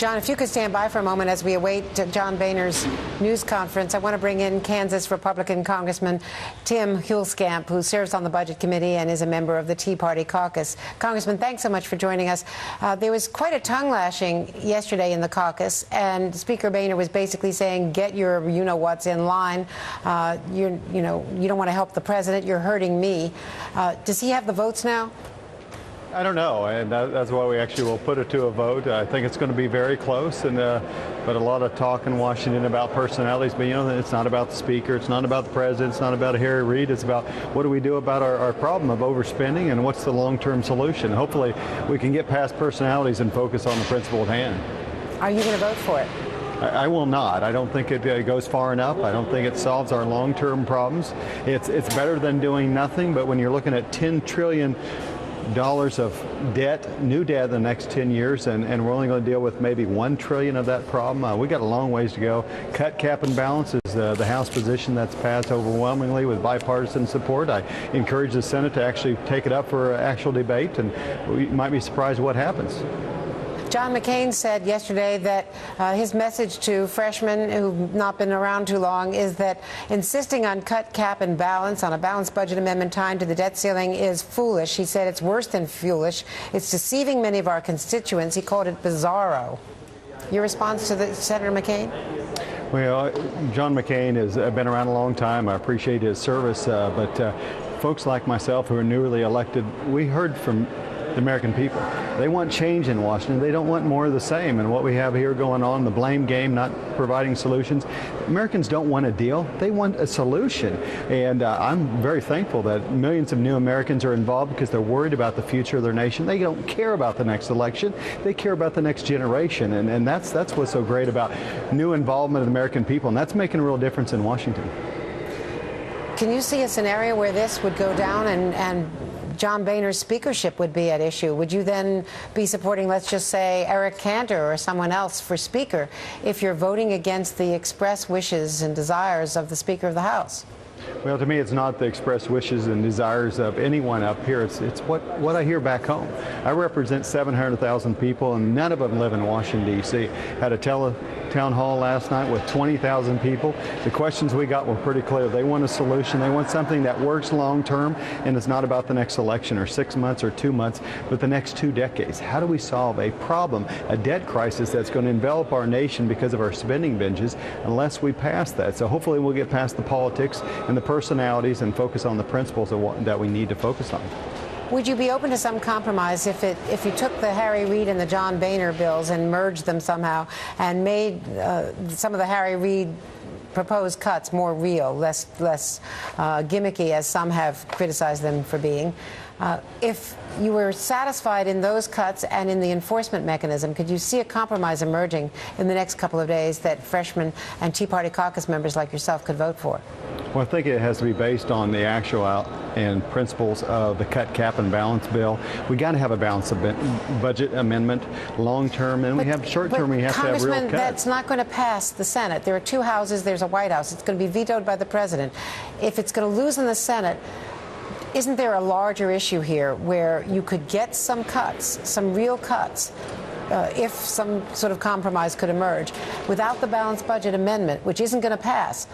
John, if you could stand by for a moment as we await John Boehner's news conference, I want to bring in Kansas Republican Congressman Tim Huelskamp, who serves on the Budget Committee and is a member of the Tea Party caucus. Congressman, thanks so much for joining us. There was quite a tongue-lashing yesterday in the caucus, and Speaker Boehner was basically saying, get your you-know-whats in line. You don't want to help the president. You're hurting me. Does he have the votes now? I don't know, and that's why we actually will put it to a vote. I think it's going to be very close, and but a lot of talk in Washington about personalities. But it's not about the speaker, it's not about the president, it's not about Harry Reid. It's about what do we do about our problem of overspending, and what's the long-term solution. Hopefully, we can get past personalities and focus on the principle at hand. Are you going to vote for it? I will not. I don't think it goes far enough. I don't think it solves our long-term problems. It's better than doing nothing. But when you're looking at $10 trillion of debt, new debt in the next 10 years, and we're only going to deal with maybe $1 trillion of that problem. We got a long ways to go. Cut, cap, and balance is the House position that's passed overwhelmingly with bipartisan support. I encourage the Senate to actually take it up for actual debate, and we might be surprised what happens. John McCain said yesterday that his message to freshmen who've not been around too long is that insisting on cut, cap, and balance on a balanced budget amendment tied to the debt ceiling is foolish. He said it's worse than foolish. It's deceiving many of our constituents. He called it bizarro. Your response to Senator McCain? Well, John McCain has been around a long time. I appreciate his service, but folks like myself who are newly elected, we heard from the American people. They want change in Washington. They don't want more of the same. And what we have here going on, the blame game, not providing solutions. Americans don't want a deal. They want a solution. And I'm very thankful that millions of new Americans are involved because they're worried about the future of their nation. They don't care about the next election. They care about the next generation. And that's what's so great about new involvement of the American people. And that's making a real difference in Washington. Can you see a scenario where this would go down and John Boehner's speakership would be at issue? Would you then be supporting, let's just say, Eric Cantor or someone else for Speaker if you're voting against the express wishes and desires of the Speaker of the House? Well, to me, it's not the express wishes and desires of anyone up here. It's what I hear back home. I represent 700,000 people, and none of them live in Washington, D.C. Had a town hall last night with 20,000 people. The questions we got were pretty clear. They want a solution. They want something that works long term, and it's not about the next election or 6 months or 2 months, but the next 2 decades. How do we solve a problem, a debt crisis that's going to envelop our nation because of our spending binges unless we pass that? So hopefully we'll get past the politics and the personalities and focus on the principles that we need to focus on. Would you be open to some compromise if you took the Harry Reid and the John Boehner bills and merged them somehow and made some of the Harry Reid proposed cuts more real, less gimmicky, as some have criticized them for being? If you were satisfied in those cuts and in the enforcement mechanism, could you see a compromise emerging in the next couple of days that freshmen and Tea Party caucus members like yourself could vote for? Well, I think it has to be based on the actual and principles of the cut, cap, and balance bill. We got to have a balanced budget amendment long term, and we have short term. We have to have real cuts. That's not going to pass the Senate. There are 2 houses. There's a White House. It's going to be vetoed by the president. If it's going to lose in the Senate, isn't there a larger issue here where you could get some cuts, some real cuts, if some sort of compromise could emerge without the balanced budget amendment, which isn't going to pass?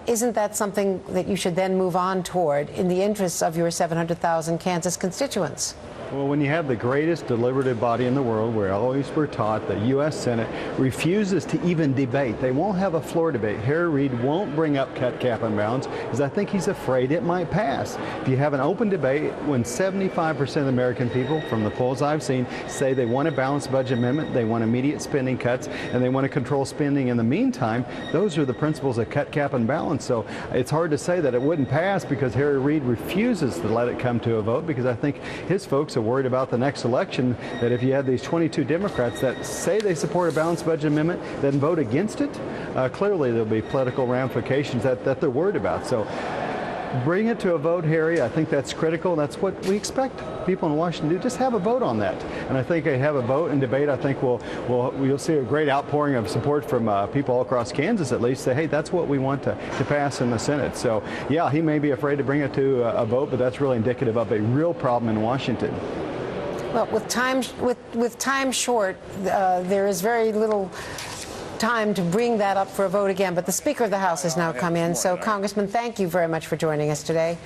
Isn't that something that you should then move on toward in the interests of your 700,000 Kansas constituents? Well, when you have the greatest deliberative body in the world, where always we're taught the U.S. Senate refuses to even debate. They won't have a floor debate. Harry Reid won't bring up cut, cap, and balance because I think he's afraid it might pass. If you have an open debate, when 75% of the American people, from the polls I've seen, say they want a balanced budget amendment, they want immediate spending cuts, and they want to control spending in the meantime, those are the principles of cut, cap, and balance. So it's hard to say that it wouldn't pass because Harry Reid refuses to let it come to a vote because I think his folks are worried about the next election, that if you have these 22 Democrats that say they support a balanced budget amendment, then vote against it, clearly there'll be political ramifications that they're worried about. So bring it to a vote, Harry. I think that's critical. That's what we expect people in Washington to do. Just have a vote on that. And I think they have a vote and debate. I think you'll see a great outpouring of support from people all across Kansas, at least, say, hey, that's what we want to pass in the Senate. So, yeah, he may be afraid to bring it to a vote, but that's really indicative of a real problem in Washington. Well, with time short, there is very little time to bring that up for a vote again. But the Speaker of the House has now come in. So, Congressman, thank you very much for joining us today.